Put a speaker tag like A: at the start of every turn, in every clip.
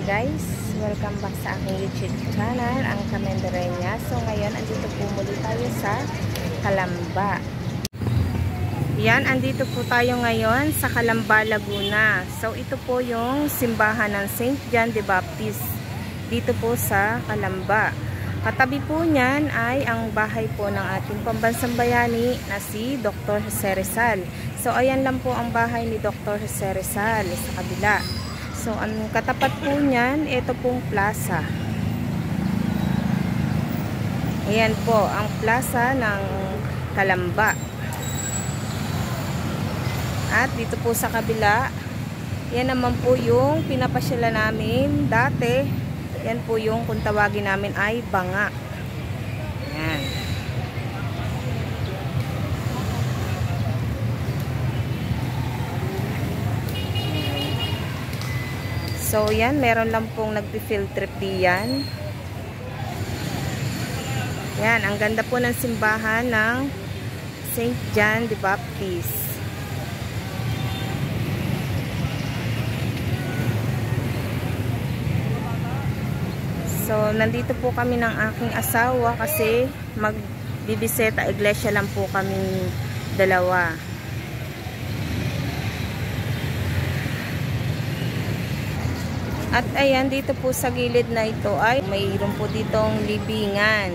A: guys, welcome back sa aking YouTube channel, ang Kamenderenya. So ngayon, andito po muli tayo sa Calamba. Yan, andito po tayo ngayon sa Calamba, Laguna. So ito po yung simbahan ng St. John the Baptist dito po sa Calamba. Katabi po niyan ay ang bahay po ng ating pambansang bayani na si Dr. Jose Rizal. So ayan lang po ang bahay ni Dr. Jose Rizal sa kabila. So, ang katapat po niyan, ito pong plaza. Ayan po, ang plaza ng Calamba. At dito po sa kabila, yan naman po yung pinapasyalan namin dati. Yan po yung kung tawagin namin ay banga. Ayan. So, yan. Meron lang pong nagpi-field trip diyan. Yan. Ang ganda po ng simbahan ng St. John the Baptist. So, nandito po kami ng aking asawa kasi magbibisita iglesia lang po kami dalawa. At ayan, dito po sa gilid na ito ay mayroon po ditong libingan.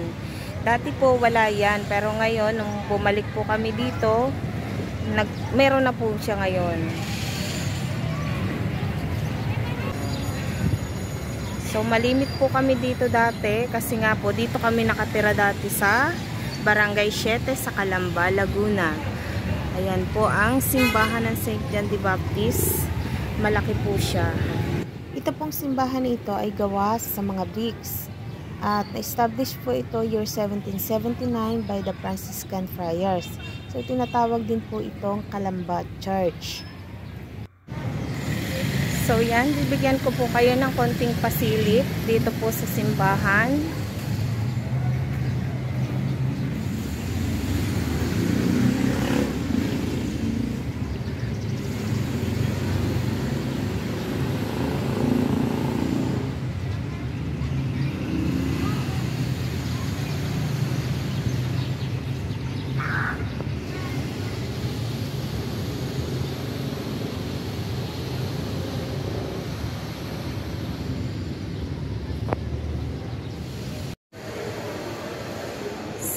A: Dati po wala yan, pero ngayon nung bumalik po kami dito, meron na po siya ngayon. So malimit po kami dito dati kasi nga po dito kami nakatira dati sa Barangay 7 sa Calamba, Laguna. Ayan po ang simbahan ng St. John the Baptist. Malaki po siya. Ito pong simbahan ito ay gawa sa mga bricks at na-establish po ito year 1779 by the Franciscan Friars. So tinatawag din po itong Calamba Church. So yan, bibigyan ko po kayo ng konting pasilip dito po sa simbahan.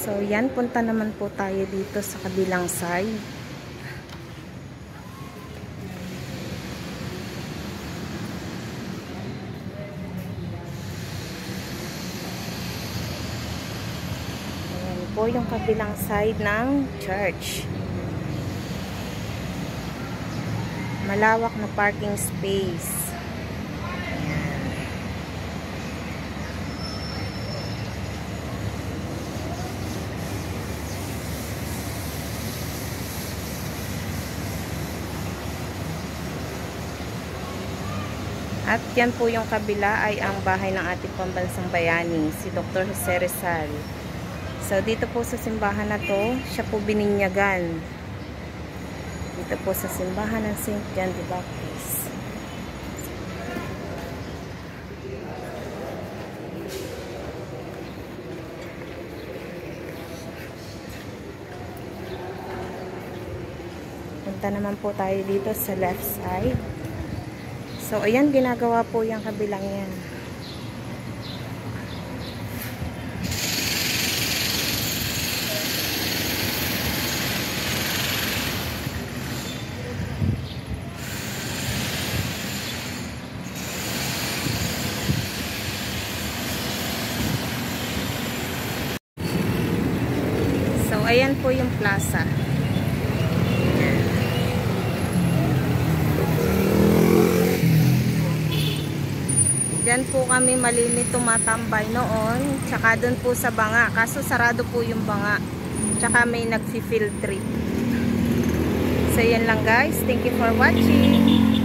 A: So yan, punta naman po tayo dito sa kabilang side. Ayan po yung kabilang side ng church. Malawak na parking space. At yan po yung kabila ay ang bahay ng ating pambansang bayani, si Dr. Jose Rizal. So dito po sa simbahan na to, siya po bininyagan. Dito po sa simbahan ng St. John the Baptist. Punta naman po tayo dito sa left side. So, ayan, ginagawa po yung kabilang yan. So, ayan po yung plaza. Diyan po kami malimit tumatambay noon. Tsaka doon po sa banga. Kaso sarado po yung banga. Tsaka may nagfi-field trip. So yan lang guys. Thank you for watching.